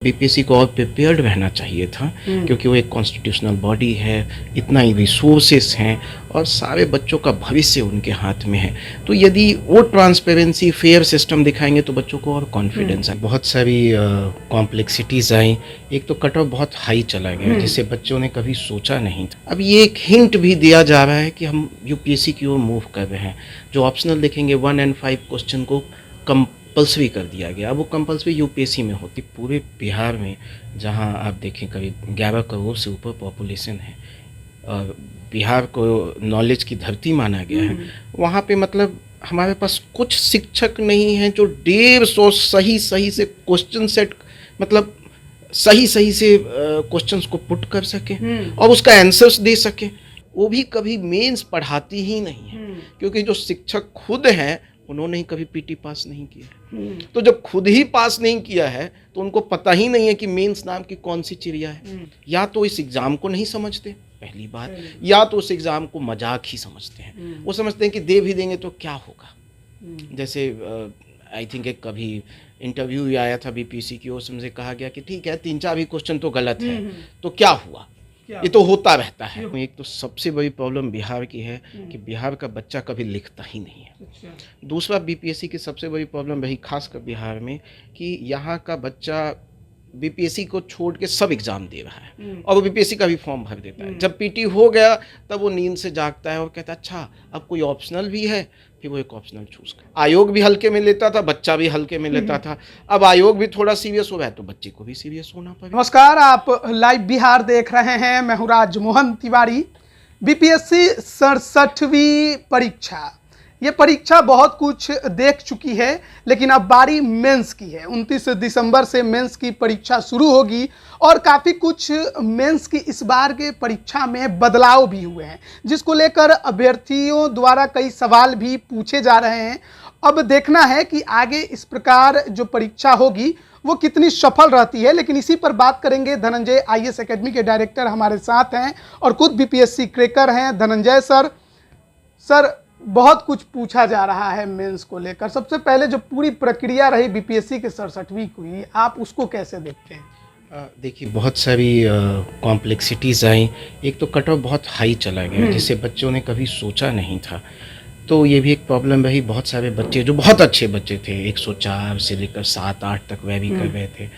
BPSC को और prepared रहना चाहिए था क्योंकि वो एक कॉन्स्टिट्यूशनल बॉडी है, इतना ही रिसोर्सेस हैं और सारे बच्चों का भविष्य उनके हाथ में है। तो यदि वो ट्रांसपेरेंसी फेयर सिस्टम दिखाएंगे तो बच्चों को और कॉन्फिडेंस है। बहुत सारी कॉम्प्लेक्सिटीज़ आई। एक तो कट ऑफ बहुत हाई चला गया जिसे बच्चों ने कभी सोचा नहीं था। अब ये एक हिंट भी दिया जा रहा है कि हम यूपीएससी की ओर मूव कर रहे हैं। जो ऑप्शनल देखेंगे 1 और 5 क्वेश्चन को कंपल्सरी कर दिया गया। अब वो कंपल्सरी यूपीएससी में होती। पूरे बिहार में जहां आप देखें करीब 11 करोड़ से ऊपर पॉपुलेशन है और बिहार को नॉलेज की धरती माना गया है, वहाँ पे मतलब हमारे पास कुछ शिक्षक नहीं हैं जो 150 सही सही से क्वेश्चन सेट मतलब सही सही से क्वेश्चंस को पुट कर सके और उसका आंसर्स दे सके। वो भी कभी मेंस पढ़ाती ही नहीं है क्योंकि जो शिक्षक खुद हैं उन्होंने ही कभी पीटी पास नहीं किया। तो जब खुद ही पास नहीं किया है तो उनको पता ही नहीं है कि मेंस नाम की कौन सी चिड़िया है। या तो इस एग्ज़ाम को नहीं समझते पहली बात, या तो उस एग्ज़ाम को मजाक ही समझते हैं। वो समझते हैं कि दे भी देंगे तो क्या होगा। जैसे आई थिंक एक कभी इंटरव्यू आया था बीपीएससी की ओर से, मुझे कहा गया कि ठीक है 3-4 भी क्वेश्चन तो गलत है तो क्या हुआ, ये तो होता रहता है। एक तो सबसे बड़ी प्रॉब्लम बिहार की है कि बिहार का बच्चा कभी लिखता ही नहीं है। दूसरा बीपीएससी की सबसे बड़ी प्रॉब्लम रही खासकर बिहार में कि यहाँ का बच्चा बीपीएससी को छोड़ के सब एग्ज़ाम दे रहा है और वो बीपीएससी का भी फॉर्म भर देता है। जब पीटी हो गया तब वो नींद से जागता है और कहता है अच्छा अब कोई ऑप्शनल भी है, फिर वो एक ऑप्शनल चूज कर। आयोग भी हल्के में लेता था, बच्चा भी हल्के में लेता था। अब आयोग भी थोड़ा सीरियस हो रहा है तो बच्चे को भी सीरियस होना पड़ेगा। नमस्कार, आप लाइव बिहार देख रहे हैं। मैं हूं राजमोहन तिवारी। बीपीएससी 67वीं परीक्षा, ये परीक्षा बहुत कुछ देख चुकी है लेकिन अब बारी मेंस की है। 29 दिसंबर से मेंस की परीक्षा शुरू होगी और काफ़ी कुछ मेंस की इस बार के परीक्षा में बदलाव भी हुए हैं जिसको लेकर अभ्यर्थियों द्वारा कई सवाल भी पूछे जा रहे हैं। अब देखना है कि आगे इस प्रकार जो परीक्षा होगी वो कितनी सफल रहती है। लेकिन इसी पर बात करेंगे। धनंजय आईएएस एकेडमी के डायरेक्टर हमारे साथ हैं और खुद बीपीएससी क्रैकर हैं। धनंजय सर, बहुत कुछ पूछा जा रहा है मेंस को लेकर। सबसे पहले जो पूरी प्रक्रिया रही बीपीएससी के 67वीं की, आप उसको कैसे देखते हैं? देखिए बहुत सारी कॉम्प्लेक्सिटीज़ आई। एक तो कट ऑफ बहुत हाई चला गया जिसे बच्चों ने कभी सोचा नहीं था। तो ये भी एक प्रॉब्लम रही। बहुत सारे बच्चे जो बहुत अच्छे बच्चे थे 104 से लेकर 7-8 तक वह भी कर रहे थे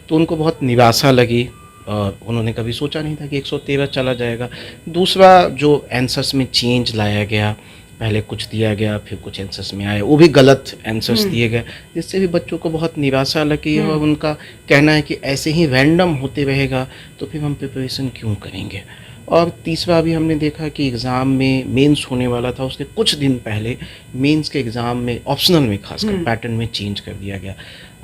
तो उनको बहुत निराशा लगी और उन्होंने कभी सोचा नहीं था कि 113 चला जाएगा। दूसरा जो आंसर्स में चेंज लाया गया, पहले कुछ दिया गया फिर कुछ आंसर्स में आए, वो भी गलत आंसर्स दिए गए जिससे भी बच्चों को बहुत निराशा लगी और उनका कहना है कि ऐसे ही रैंडम होते रहेगा तो फिर हम प्रिपरेशन क्यों करेंगे। और तीसरा भी हमने देखा कि एग्ज़ाम में मेंस होने वाला था उसके कुछ दिन पहले मेंस के एग्ज़ाम में ऑप्शनल में खासकर पैटर्न में चेंज कर दिया गया।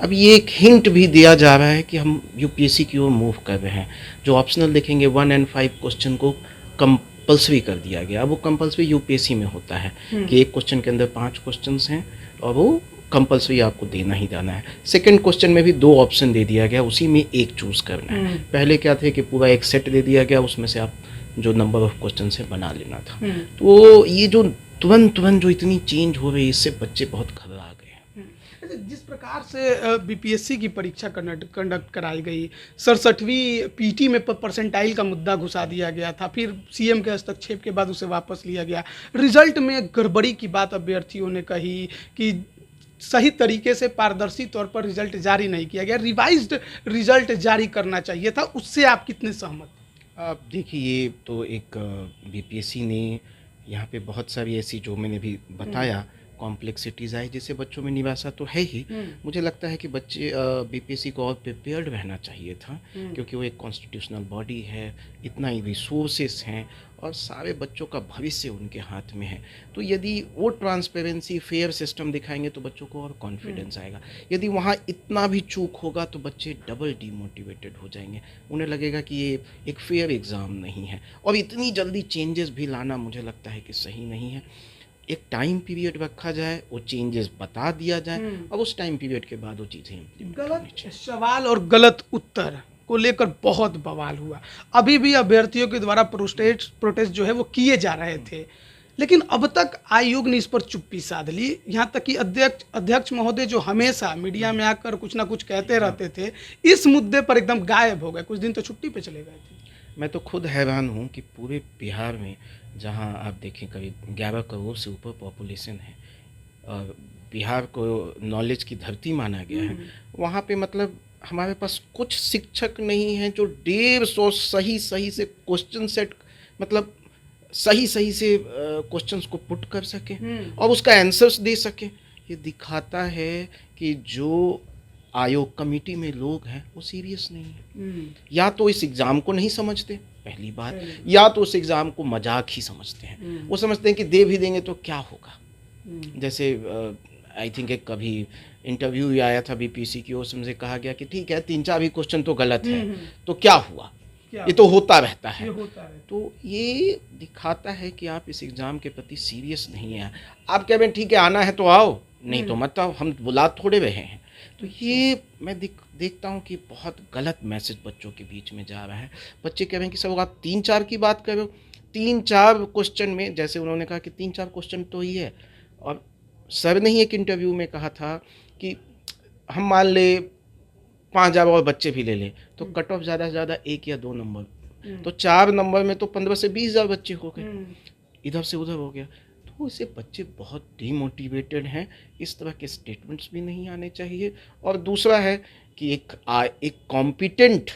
अब ये एक हिंट भी दिया जा रहा है कि हम यूपीएससी की ओर मूव कर रहे हैं। जो ऑप्शनल देखेंगे 1 और 5 क्वेश्चन को कंपल्सरी कर दिया गया। अब वो कंपल्सरी यूपीएससी में होता है कि एक क्वेश्चन के अंदर 5 क्वेश्चंस हैं और वो कंपल्सरी आपको देना ही देना है। सेकंड क्वेश्चन में भी 2 ऑप्शन दे दिया गया, उसी में एक चूज करना है। पहले क्या थे कि पूरा एक सेट दे दिया गया, उसमें से आप जो नंबर ऑफ क्वेश्चन से बना लेना था। तो ये जो तुरंत जो इतनी चेंज हो रही है इससे बच्चे बहुत घबरा गए। जिस प्रकार से बीपीएससी की परीक्षा कंडक्ट कराई गई, 67वीं पीटी में परसेंटाइल का मुद्दा घुसा दिया गया था, फिर सीएम के हस्तक्षेप के बाद उसे वापस लिया गया। रिजल्ट में गड़बड़ी की बात अभ्यर्थियों ने कही कि सही तरीके से पारदर्शी तौर पर रिजल्ट जारी नहीं किया गया, रिवाइज्ड रिजल्ट जारी करना चाहिए था। उससे आप कितने सहमत? देखिए ये तो एक बीपीएससी ने यहाँ पे बहुत सारी ऐसी जो मैंने भी बताया कॉम्प्लेक्सिटीज़ आई जिससे बच्चों में निराशा तो है ही। मुझे लगता है कि बच्चे बीपीएससी को और प्रिपेयर्ड रहना चाहिए था क्योंकि वो एक कॉन्स्टिट्यूशनल बॉडी है, इतना ही रिसोर्सेस हैं और सारे बच्चों का भविष्य उनके हाथ में है। तो यदि वो ट्रांसपेरेंसी फेयर सिस्टम दिखाएंगे तो बच्चों को और कॉन्फिडेंस आएगा। यदि वहाँ इतना भी चूक होगा तो बच्चे डबल डीमोटिवेटेड हो जाएंगे। उन्हें लगेगा कि ये एक फेयर एग्ज़ाम नहीं है और इतनी जल्दी चेंजेस भी लाना मुझे लगता है कि सही नहीं है। एक टाइम पीरियड रखा जाए, वो चेंजेस बता दिया जाए और उस टाइम पीरियड के बाद वो चीज़ें। गलत सवाल और गलत उत्तर को लेकर बहुत बवाल हुआ। अभी भी अभ्यर्थियों के द्वारा प्रोटेस्ट जो है वो किए जा रहे थे। लेकिन अब तक आयोग ने इस पर चुप्पी साध ली, यहाँ तक कि अध्यक्ष महोदय जो हमेशा मीडिया में आकर कुछ ना कुछ कहते रहते थे, इस मुद्दे पर एकदम गायब हो गए। कुछ दिन तो छुट्टी पे चले गए थे। मैं तो खुद हैरान हूँ कि पूरे बिहार में, जहाँ आप देखें करीब 11 करोड़ से ऊपर पॉपुलेशन है और बिहार को नॉलेज की धरती माना गया है, वहाँ पे मतलब हमारे पास कुछ शिक्षक नहीं हैं जो 150 सही से क्वेश्चन सेट, मतलब सही से क्वेश्चंस को पुट कर सके और उसका आंसर्स दे सके। ये दिखाता है कि जो आयोग कमेटी में लोग हैं वो सीरियस नहीं है। या तो इस एग्ज़ाम को नहीं समझते पहली बात, या तो उस एग्ज़ाम को मजाक ही समझते हैं। वो समझते हैं कि दे भी देंगे तो क्या होगा। जैसे आई थिंक एक कभी इंटरव्यू आया था बीपीएससी की, उसमें से कहा गया कि ठीक है 3-4 भी क्वेश्चन तो गलत है, तो क्या हुआ, ये तो होता रहता है। तो ये दिखाता है कि आप इस एग्ज़ाम के प्रति सीरियस नहीं हैं। आप कह रहे हैं ठीक है आना है तो आओ, नहीं तो मत आओ, हम बुला थोड़े रहे हैं। तो ये मैं देखता हूँ कि बहुत गलत मैसेज बच्चों के बीच में जा रहा है। बच्चे कह रहे हैं कि सर आप 3-4 की बात कर रहे हो, 3-4 क्वेश्चन में, जैसे उन्होंने कहा कि 3-4 क्वेश्चन तो ही है। और सर ने ही एक इंटरव्यू में कहा था कि हम मान ले 5,000 और बच्चे भी ले लें तो कट ऑफ ज़्यादा से ज़्यादा 1 या 2 नंबर, तो 4 नंबर में तो 15 से 20,000 बच्चे हो गए, इधर से उधर हो गया। तो इससे बच्चे बहुत डीमोटिवेटेड हैं। इस तरह के स्टेटमेंट्स भी नहीं आने चाहिए। और दूसरा है कि एक कॉम्पिटेंट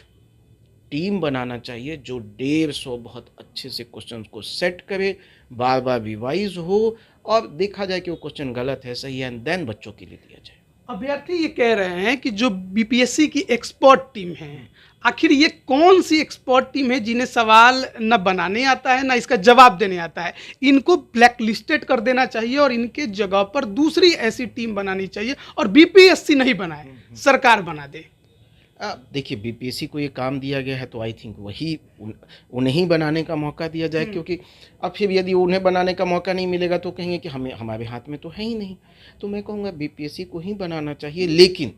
टीम बनाना चाहिए जो 150 बहुत अच्छे से क्वेश्चन को सेट करे, बार बार रिवाइज हो और देखा जाए कि वो क्वेश्चन गलत है सही है, एंड देन बच्चों के लिए दिया जाए। अभ्यर्थी ये कह रहे हैं कि जो बीपीएससी की एक्सपर्ट टीम है, आखिर ये कौन सी एक्सपर्ट टीम है जिन्हें सवाल न बनाने आता है ना इसका जवाब देने आता है। इनको ब्लैक लिस्टेड कर देना चाहिए और इनके जगह पर दूसरी ऐसी टीम बनानी चाहिए और बीपीएससी नहीं बनाए, सरकार बना दे। देखिए बीपीएससी को ये काम दिया गया है तो आई थिंक वही उन्हें बनाने का मौका दिया जाए, क्योंकि अब फिर यदि उन्हें बनाने का मौका नहीं मिलेगा तो कहेंगे कि हमारे हाथ में तो है ही नहीं। तो मैं कहूँगा बीपीएससी को ही बनाना चाहिए, लेकिन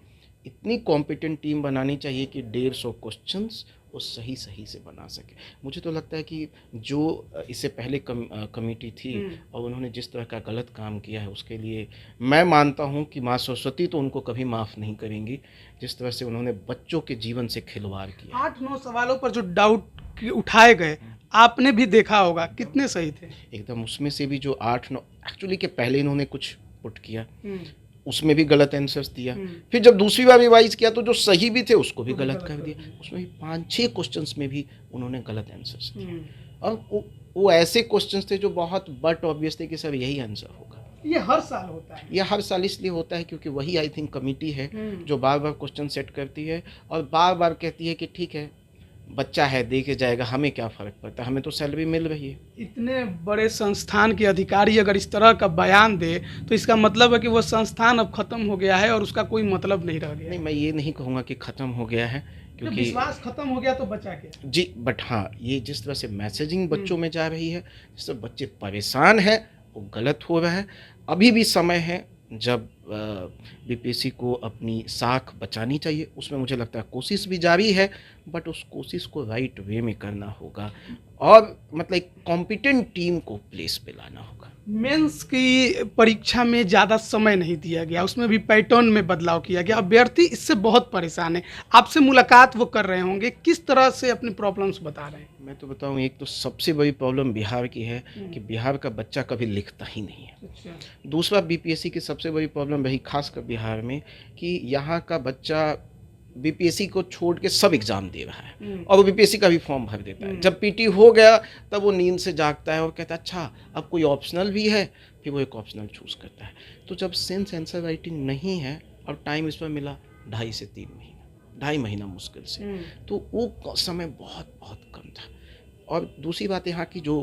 इतनी कॉम्पिटेंट टीम बनानी चाहिए कि 150 क्वेश्चंस वो सही से बना सके। मुझे तो लगता है कि जो इससे पहले कमेटी थी और उन्होंने जिस तरह का गलत काम किया है उसके लिए मैं मानता हूं कि माँ सरस्वती तो उनको कभी माफ़ नहीं करेंगी, जिस तरह से उन्होंने बच्चों के जीवन से खिलवाड़ किया। 8-9 सवालों पर जो डाउट उठाए गए आपने भी देखा होगा, कितने सही थे एकदम। उसमें से भी जो 8-9 एक्चुअली के पहले इन्होंने कुछ पुट किया उसमें भी गलत आंसर्स दिया, फिर जब दूसरी बार रिवाइज किया तो जो सही भी थे उसको भी गलत कर दिया। उसमें भी 5-6 क्वेश्चंस में भी उन्होंने गलत आंसर्स दिए और वो ऐसे क्वेश्चंस थे जो बहुत बट ऑब्वियस थे कि सर यही आंसर होगा। ये हर साल होता है। ये हर साल इसलिए होता है क्योंकि वही आई थिंक कमेटी है जो बार बार क्वेश्चन सेट करती है और बार बार कहती है कि ठीक है बच्चा है दे के जाएगा, हमें क्या फ़र्क पड़ता है, हमें तो सैलरी मिल रही है। इतने बड़े संस्थान के अधिकारी अगर इस तरह का बयान दे तो इसका मतलब है कि वो संस्थान अब खत्म हो गया है और उसका कोई मतलब नहीं रह गया। नहीं, मैं ये नहीं कहूँगा कि ख़त्म हो गया है, क्योंकि विश्वास खत्म हो गया तो बचा क्या जी। बट हाँ, ये जिस तरह से मैसेजिंग बच्चों में जा रही है, जिस तरह बच्चे परेशान हैं वो गलत हो रहा है। अभी भी समय है जब बीपीएससी को अपनी साख बचानी चाहिए। उसमें मुझे लगता है कोशिश भी जारी है, बट उस कोशिश को राइट वे में करना होगा और मतलब एक कॉम्पिटेंट टीम को प्लेस पे लाना होगा। मेंस की परीक्षा में ज़्यादा समय नहीं दिया गया, उसमें भी पैटर्न में बदलाव किया गया। अभ्यर्थी इससे बहुत परेशान है। आपसे मुलाकात वो कर रहे होंगे, किस तरह से अपनी प्रॉब्लम्स बता रहे हैं? मैं तो बताऊं, एक तो सबसे बड़ी प्रॉब्लम बिहार की है कि बिहार का बच्चा कभी लिखता ही नहीं है। अच्छा। दूसरा बीपीएससी की सबसे बड़ी प्रॉब्लम रही खासकर बिहार में कि यहाँ का बच्चा बीपीएससी को छोड़ के सब एग्ज़ाम दे रहा है और वो बीपीएससी का भी फॉर्म भर देता है। जब पीटी हो गया तब वो नींद से जागता है और कहता है अच्छा अब कोई ऑप्शनल भी है, फिर वो एक ऑप्शनल चूज़ करता है। तो जब सेंस आंसर राइटिंग नहीं है और टाइम इस पर मिला 2.5 से 3 महीना, 2.5 महीना मुश्किल से, तो वो समय बहुत बहुत कम था। और दूसरी बात यहाँ की जो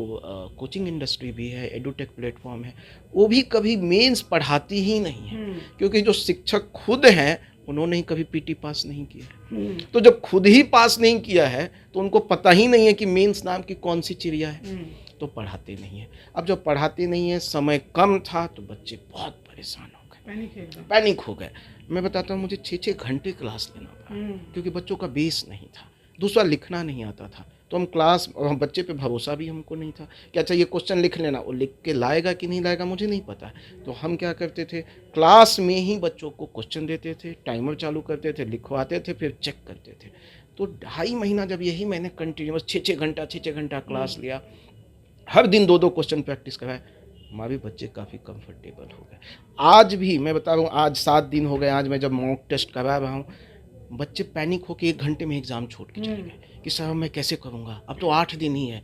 कोचिंग इंडस्ट्री भी है, एडुटेक प्लेटफॉर्म है, वो भी कभी मेंस पढ़ाती ही नहीं है, क्योंकि जो शिक्षक खुद हैं उन्होंने ही कभी पीटी पास नहीं किया। तो जब खुद ही पास नहीं किया है तो उनको पता ही नहीं है कि मेंस नाम की कौन सी चिड़िया है, तो पढ़ाते नहीं है। अब जब पढ़ाते नहीं है, समय कम था, तो बच्चे बहुत परेशान हो गए, पैनिक हो गए। मैं बताता हूँ, मुझे 6-6 घंटे क्लास लेना पड़ा क्योंकि बच्चों का बेस नहीं था। दूसरा लिखना नहीं आता था, तो हम क्लास और हम बच्चे पे भरोसा भी हमको नहीं था कि अच्छा ये क्वेश्चन लिख लेना, वो लिख के लाएगा कि नहीं लाएगा मुझे नहीं पता। तो हम क्या करते थे, क्लास में ही बच्चों को क्वेश्चन देते थे, टाइमर चालू करते थे, लिखवाते थे, फिर चेक करते थे। तो 2.5 महीना जब यही मैंने कंटिन्यूस 6-6 घंटा क्लास लिया, हर दिन 2-2 क्वेश्चन प्रैक्टिस कराए, हमारे बच्चे काफ़ी कंफर्टेबल हो गए। आज भी मैं बता रहा हूँ, आज 7 दिन हो गए, आज मैं जब मॉक टेस्ट करा रहा हूँ, बच्चे पैनिक होकर 1 घंटे में एग्ज़ाम छोड़ के चले गए कि सर मैं कैसे करूँगा, अब तो 8 दिन ही है।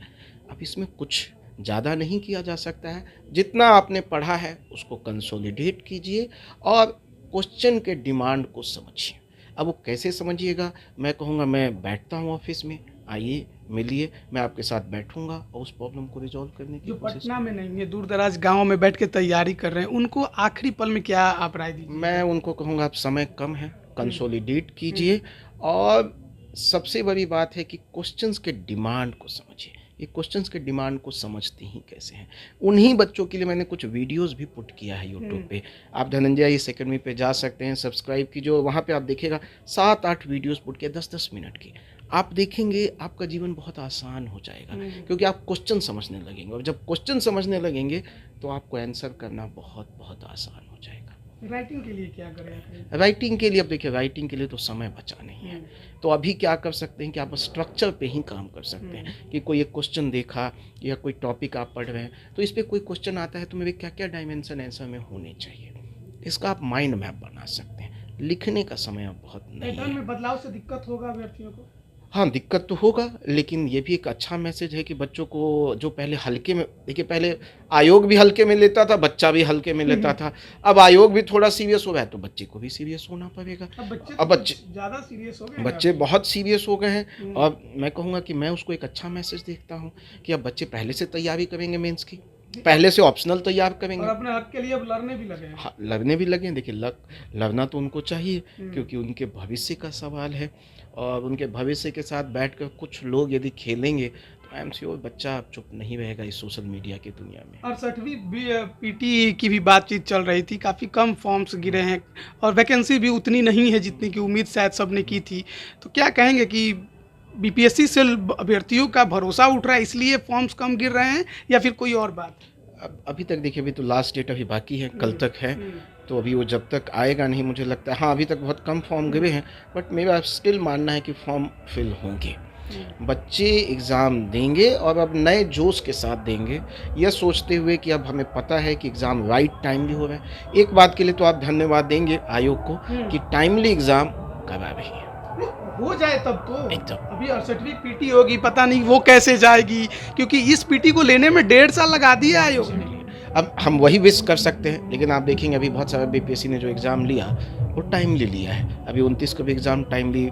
अब इसमें कुछ ज़्यादा नहीं किया जा सकता है, जितना आपने पढ़ा है उसको कंसोलिडेट कीजिए और क्वेश्चन के डिमांड को समझिए। अब वो कैसे समझिएगा, मैं कहूँगा मैं बैठता हूँ ऑफिस में, आइए मिलिए, मैं आपके साथ बैठूंगा और उस प्रॉब्लम को रिजॉल्व करने की जो कोशिश। पटना में नहीं है, दूर दराज गाँव में बैठ के तैयारी कर रहे हैं, उनको आखिरी पल में क्या आप राय दीजिए? मैं उनको कहूँगा आप समय कम है, कंसोलिडेट कीजिए और सबसे बड़ी बात है कि क्वेश्चंस के डिमांड को समझिए। ये क्वेश्चंस के डिमांड को समझते ही कैसे हैं, उन्हीं बच्चों के लिए मैंने कुछ वीडियोस भी पुट किया है यूट्यूब पे। आप धनंजय इस अकेडमी पे जा सकते हैं, सब्सक्राइब कीजिए, वहाँ पे आप देखिएगा 7-8 वीडियोस पुट किया 10-10 मिनट की। आप देखेंगे आपका जीवन बहुत आसान हो जाएगा, क्योंकि आप क्वेश्चन समझने लगेंगे और जब क्वेश्चन समझने लगेंगे तो आपको आंसर करना बहुत बहुत आसान हो जाएगा। राइटिंग के लिए क्या करें? राइटिंग के लिए अब देखिए, राइटिंग के लिए तो समय बचा नहीं है, तो अभी क्या कर सकते हैं कि आप स्ट्रक्चर पे ही काम कर सकते हैं कि कोई एक क्वेश्चन देखा या कोई टॉपिक आप पढ़ रहे हैं तो इस पर कोई क्वेश्चन आता है तो मेरे क्या क्या डायमेंशन आंसर में होने चाहिए, इसका आप माइंड मैप बना सकते हैं। लिखने का समय अब बहुत नहीं पैटर्न है। में बदलाव से दिक्कत होगा अभ्यर्थियों को? हाँ, दिक्कत तो होगा, लेकिन ये भी एक अच्छा मैसेज है कि बच्चों को जो पहले हल्के में, देखिए पहले आयोग भी हल्के में लेता था, बच्चा भी हल्के में लेता था, अब आयोग भी थोड़ा सीरियस हो गया है तो बच्चे को भी सीरियस होना पड़ेगा। अब बच्चे ज़्यादा सीरियस हो गए, बच्चे बहुत सीरियस हो गए हैं और मैं कहूँगा कि मैं उसको एक अच्छा मैसेज देखता हूँ कि अब बच्चे पहले से तैयारी करेंगे, मेंस की पहले से ऑप्शनल तैयार करेंगे और अपने हक के लिए अब लड़ने भी लगे हैं। हाँ, लड़ने भी लगे हैं। देखिए लड़ना तो उनको चाहिए, क्योंकि उनके भविष्य का सवाल है और उनके भविष्य के साथ बैठकर कुछ लोग यदि खेलेंगे तो आई एम श्योर बच्चा चुप नहीं रहेगा इस सोशल मीडिया की दुनिया में। 68वीं पीटी की भी बातचीत चल रही थी, काफ़ी कम फॉर्म्स गिरे हैं और वैकेंसी भी उतनी नहीं है जितनी की उम्मीद शायद सब ने की थी। तो क्या कहेंगे कि बीपीएससी से अभ्यर्थियों का भरोसा उठ रहा है इसलिए फॉर्म्स कम गिर रहे हैं या फिर कोई और बात? अब अभी तक देखिए, अभी तो लास्ट डेट अभी बाकी है, कल तक है, तो अभी वो जब तक आएगा नहीं मुझे लगता है। हाँ, अभी तक बहुत कम फॉर्म गिरे हैं, बट मेरा स्टिल मानना है कि फॉर्म फिल होंगे। बच्चे एग्ज़ाम देंगे और अब नए जोश के साथ देंगे, यह सोचते हुए कि अब हमें पता है कि एग्ज़ाम राइट टाइमली हो रहा है। एक बात के लिए तो आप धन्यवाद देंगे आयोग को कि टाइमली एग्ज़ाम करा रही है। हो जाए तब तो एकदम। अभी 68वीं पीटी होगी, पता नहीं वो कैसे जाएगी, क्योंकि इस पीटी को लेने में 1.5 साल लगा दिया आयोग ने। अब हम वही विश कर सकते हैं, लेकिन आप देखेंगे अभी बहुत सारे बीपीएससी ने जो एग्ज़ाम लिया वो टाइमली लिया है। अभी 29 को भी एग्ज़ाम टाइमली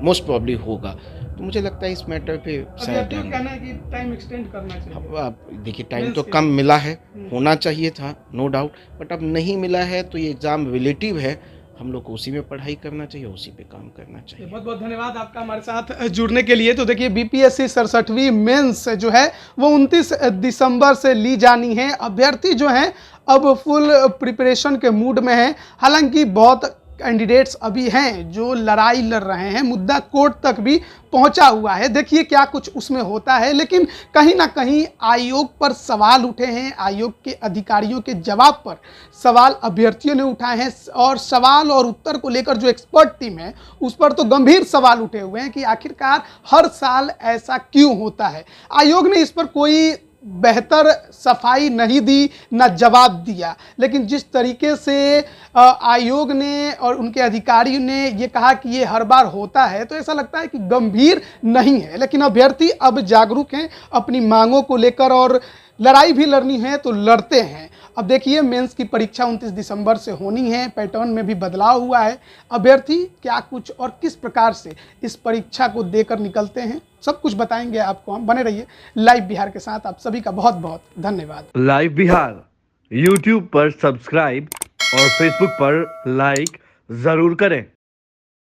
मोस्ट प्रॉब्ली होगा, तो मुझे लगता है इस मैटर पे शायद कहना है कि टाइम एक्सटेंड करना चाहिए। आप देखिए, टाइम तो कम मिला है, होना चाहिए था नो डाउट, बट अब नहीं मिला है तो ये एग्ज़ाम रिलेटिव है, हम लोग को उसी में पढ़ाई करना चाहिए, उसी पे काम करना चाहिए। बहुत बहुत धन्यवाद आपका हमारे साथ जुड़ने के लिए। तो देखिए बीपीएससी 67वीं मेंस जो है वो 29 दिसंबर से ली जानी है। अभ्यर्थी जो हैं अब फुल प्रिपरेशन के मूड में हैं। हालांकि बहुत कैंडिडेट्स अभी हैं जो लड़ाई लड़ रहे हैं, मुद्दा कोर्ट तक भी पहुंचा हुआ है। देखिए क्या कुछ उसमें होता है, लेकिन कहीं ना कहीं आयोग पर सवाल उठे हैं, आयोग के अधिकारियों के जवाब पर सवाल अभ्यर्थियों ने उठाए हैं और सवाल और उत्तर को लेकर जो एक्सपर्ट टीम है उस पर तो गंभीर सवाल उठे हुए हैं कि आखिरकार हर साल ऐसा क्यों होता है। आयोग ने इस पर कोई बेहतर सफाई नहीं दी, ना जवाब दिया, लेकिन जिस तरीके से आयोग ने और उनके अधिकारियों ने ये कहा कि ये हर बार होता है, तो ऐसा लगता है कि गंभीर नहीं है। लेकिन अभ्यर्थी अब जागरूक हैं अपनी मांगों को लेकर और लड़ाई भी लड़नी है तो लड़ते हैं। अब देखिए मेंस की परीक्षा 29 दिसंबर से होनी है, पैटर्न में भी बदलाव हुआ है। अभ्यर्थी क्या कुछ और किस प्रकार से इस परीक्षा को देकर निकलते हैं, सब कुछ बताएंगे आपको हम। बने रहिए लाइव बिहार के साथ। आप सभी का बहुत बहुत धन्यवाद। लाइव बिहार यूट्यूब पर सब्सक्राइब और फेसबुक पर लाइक जरूर करें।